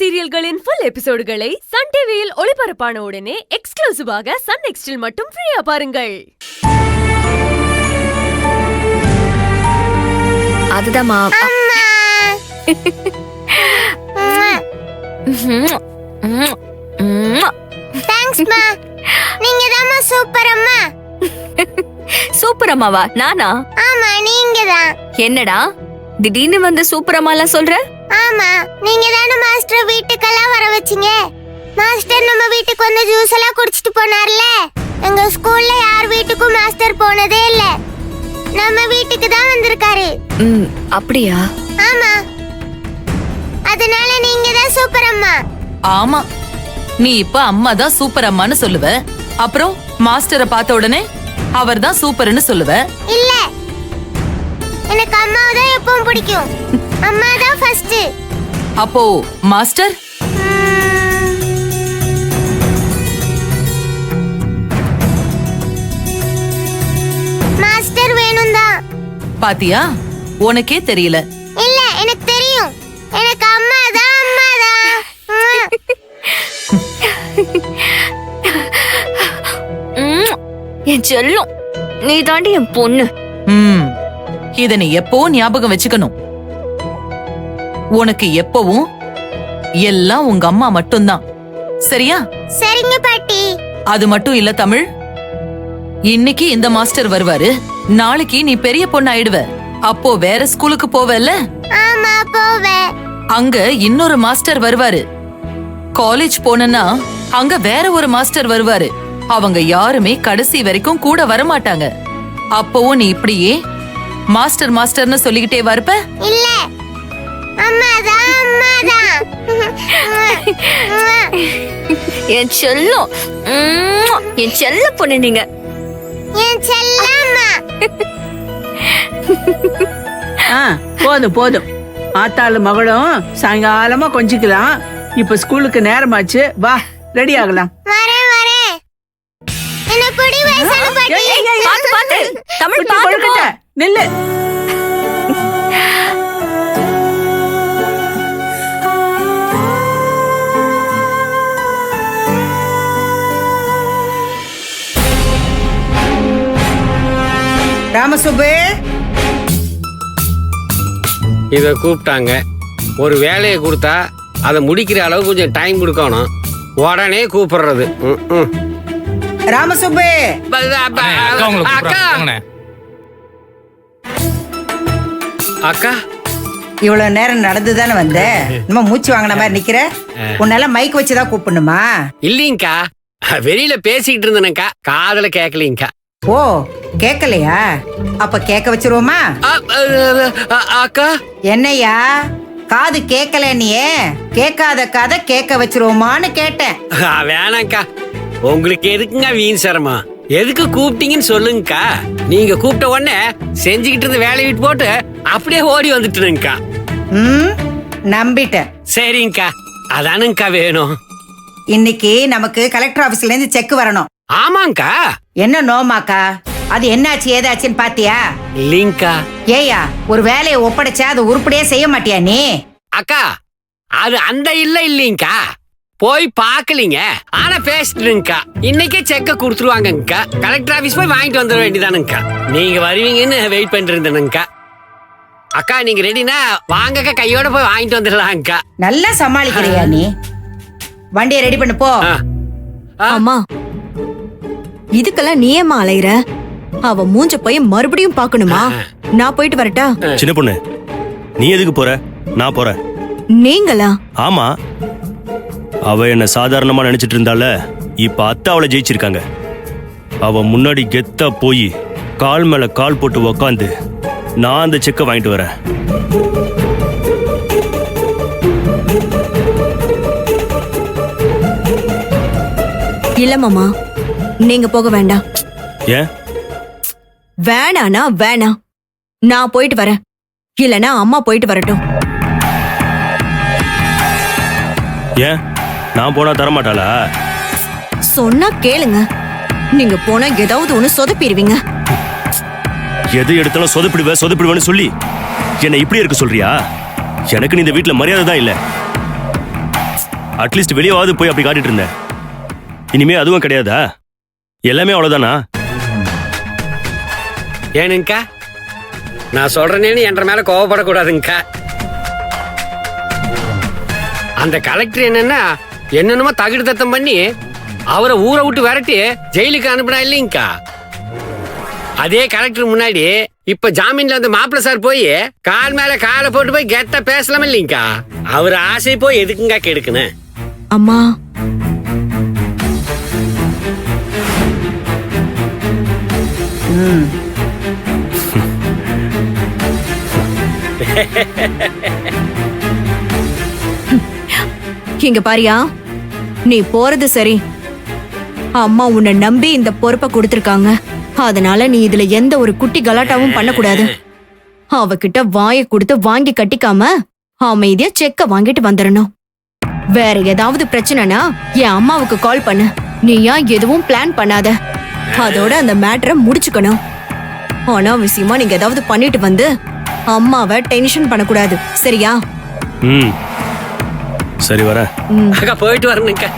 சீரியல்களின் full எபிசோடுகளை Sun டிவியில் ஒளிபரப்பான உடனே எக்ஸ்க்ளூசிவாக சன் நெக்ஸ்டில் மட்டும் ஃப்ரீயா பாருங்கள். அதுதான்மா. தேங்க்ஸ்மா. நீங்க தான்மா சூப்பர் அம்மா. சூப்பர் அம்மாவா? நானா? ஆமா, நீங்க தான். என்னடா திடீர்னு வந்து சூப்பர் அம்மாலாம் சொல்ற? ஆமா, நீங்க தானே மாஸ்டர் வீட்டுக்கெல்லாம் வர வச்சீங்க. மாஸ்டர் நம்ம வீட்டுக்கு வந்து ஜூஸ் எல்லாம் குடிச்சிட்டு போனார்ல. எங்க ஸ்கூல்ல யார் வீட்டுக்கும் மாஸ்டர் போனதே இல்ல. நம்ம வீட்டுக்கு தான் வந்திருக்காரு. அப்படியா? ஆமா, அதனால நீங்க தான் சூப்பர் அம்மா. ஆமா, நீ இப்ப அம்மா தான் சூப்பர் அம்மான்னு சொல்லுவ. அப்புறம் மாஸ்டரை பார்த்த உடனே அவர் தான் சூப்பர்னு சொல்லுவ. இல்ல, எனக்கு அம்மாவை தான் எப்பவும் பிடிக்கும். அம்மா தான் ஃபர்ஸ்ட். அப்போ மாஸ்டர்? மாஸ்டர் வேணும் தான். பாத்தியா, உனக்கே தெரியல. இல்ல, எனக்கு தெரியும். எனக்கு அம்மா தான், அம்மா தான். என் செல்லம், நீ தாண்டி என் பொண்ணு. இத நீ எப்பவும் ஞாபகம் வச்சுக்கணும். உனக்கு எப்பவும் எல்லாம் உங்க அம்மா மட்டும்தான், சரியா? சரிங்க பாட்டி. அது மட்டும் இல்ல தமிழ், இன்னைக்கு இந்த மாஸ்டர் வருவாரு, நாளைக்கு நீ பெரிய பொண்ணு ஆயிடுவ. அப்போ வேற ஸ்கூலுக்கு போவல்ல? ஆமா, போவேன். அங்க இன்னொரு மாஸ்டர் வருவாரு. காலேஜ் போனனா அங்க வேற ஒரு மாஸ்டர் வருவாரு. அவங்க யாருமே கடைசி வரைக்கும் கூட வரமாட்டாங்க. அப்பவும் நீ இப்படியே மாஸ்டர் மாஸ்டர்னு சொல்லிக்கிட்டே வரப்ப? இல்ல, அம்மா தான், அம்மா தான். என் செல்லம், என் செல்ல பொண்ணு நீங்க. என் செல்லம்மா. போதும் போதும். ஆத்தாளு மகளும் சாயங்காலமா கொஞ்சிக்கலாம். இப்ப ஸ்கூலுக்கு நேரமாச்சு, வா ரெடி ஆகலாம். வரேன் வரேன். என்ன பொடி வயசான பாட்டி. பாத்து பாத்து தமிழ் குட்டி கொழுக்கட்டை, நில்லு. ராமசுப்பு, இத கூப்பிட்டாங்க. ஒரு வேலையை கொடுத்தா அதை முடிக்கிற அளவுக்கு கொஞ்சம் டைம் கொடுக்கணும். உடனே கூப்பிடுறது. ராமசுப்பு. அக்கா, அக்கா, இவ்வளவு நேரம் நடந்துதானே வந்த? நம்ம மூச்சு வாங்கின மாதிரி நிக்கிற. உன்னால மைக் வச்சுதான் கூப்பிடணுமா? இல்லீங்கக்கா, வெளியில பேசிக்கிட்டு இருந்தேனக்கா, காதுல கேட்கலீங்கக்கா. ஓ, கேக்கலையா? அப்ப கேட்க வச்சிருவோமா? அக்கா, என்னையா காது கேட்கல? நீயே கேட்காத கதை கேட்க வச்சிருவோமான்னு கேட்டேன். வேணாக்கா, உங்களுக்கு எதுக்குங்க வீண் சிரமம்? எதுக்கு கூப்பிட்டீங்கன்னு சொல்லுங்கக்கா. நீங்க கூப்பிட்ட உடனே செஞ்சுக்கிட்டு இருந்த வேலையை விட்டு போட்டு அப்படியே ஓடி வந்துட்டுருங்கக்கா. நம்பிட்டேன். சரிங்கக்கா, அதானுங்கக்கா வேணும். இன்னைக்கு நமக்கு கலெக்டர் ஆபீஸ்ல இருந்து செக் வரணும். ஆமாங்கக்கா. என்ன நோமாக்கா? அது என்னாச்சு ஏதாச்சுன்னு பாத்தியா? இல்லீங்கக்கா. ஏயா, ஒரு வேலையை ஒப்படைச்சா அது உருப்படியா செய்ய மாட்டியா நீ? அக்கா, அது அந்த இல்லீங்கக்கா, போய் பாக்கலீங்க, ஆனா பேசிட்டுங்கக்கா. இன்னைக்கே செக்க கொடுத்துருவாங்கக்கா. கலெக்டர் ஆபீஸ் போய் வாங்கிட்டு வந்துட வேண்டியதானுங்கக்கா. நீங்க வருவீங்கன்னு வெயிட் பண்ணிட்டு இருந்தேனுங்கக்கா. அக்கா, நீங்க ரெடினா வாங்கக்கா, கையோட போய் வாங்கிட்டு வந்துடலாம்க்கா. நல்லா சமாளிக்கிறியா நீ? வண்டியை ரெடி பண்ணு போ. அம்மா, இதுக்கெல்லாம் நீ ஏமா அலையிற? அவ மூஞ்ச போய் மறுபடியும் பாக்கணுமா? நான் போயிட்டு வரட்டா? சின்ன பொண்ணு, நீ எதுக்கு போற? நான் போறேன். நீங்களா? ஆமா, அவ என்ன சாதாரணமா நினைச்சிட்டு இருந்தால, இப்ப அத்தா அவளை ஜெயிச்சிருக்காங்க. அவ முன்னாடி கெத்தா போய் கால் மேல கால் போட்டு உக்காந்து நான் அந்த செக்கை வாங்கிட்டு வரேன். இல்ல மாமா, நீங்க போக வேண்டாம். ஏன்? வேணானா வேணாம், நான் போயிட்டு வரேன். இல்லனா அம்மா போயிட்டு வரட்டும். ஏன்? நான் போனா தரமாட்டாளா? சொன்னா கேளுங்க. நீங்க போனா ஏதாவது ஒண்ணு சொதப்பிடுவீங்க. எது எடுத்தாலும் சொதப்பிடுவேன்னு சொல்லி என்ன இப்படி இருக்க சொல்றியா? எனக்கு நீ இந்த வீட்டுல மரியாதை தான் இல்ல. அட்லீஸ்ட் வெளியவாவது போய் அப்படி காட்டிட்டு இருந்தேன். இனிமே அதுவும் கிடையாதா? எல்லாமே அவ்வளவுதானா? ஏனுங்கக்கா, நான் சொல்றேனேன்னு என்ற மேல கோவப்படக்கூடாதுங்கக்கா. அந்த கலெக்டர் என்னென்னமோ தகுடு தத்தம் பண்ணி அவரை ஊரை விட்டு விரட்டி ஜெயிலுக்கு அனுப்பினா இல்லைங்கக்கா. அதே கலெக்டர் முன்னாடி இப்ப ஜாமீன்ல வந்து மாப்பிள்ள சார் போய் கால் மேல காலை போட்டு போய் கெட்ட பேசலாம் இல்லைங்கக்கா. அவர் ஆசை போய் எதுக்குங்க கெடுக்கணும்? அம்மா ம் இங்க பாரியா, நீ போறது சரி. அம்மா உன்னை நம்பி இந்த பொறுப்பை கொடுத்திருக்காங்க. அதனால நீ இதுல எந்த ஒரு குட்டி கலாட்டாவும் பண்ணக்கூடாது. அவகிட்ட வாயை கொடுத்து வாங்கி கட்டிக்காம அமைதியா செக்க வாங்கிட்டு வந்துடணும். வேற ஏதாவது பிரச்சனைனா என் அம்மாவுக்கு கால் பண்ணு. நீயா எதுவும் பிளான் பண்ணாத. அதோட அந்த மேட்டரை முடிச்சுக்கணும். அனாவசியமா நீங்க ஏதாவது பண்ணிட்டு வந்து அம்மாவை டென்ஷன் பண்ணக்கூடாது. சரியா? சரி வரேன். அக்கா போயிட்டு வரணுங்கக்கா.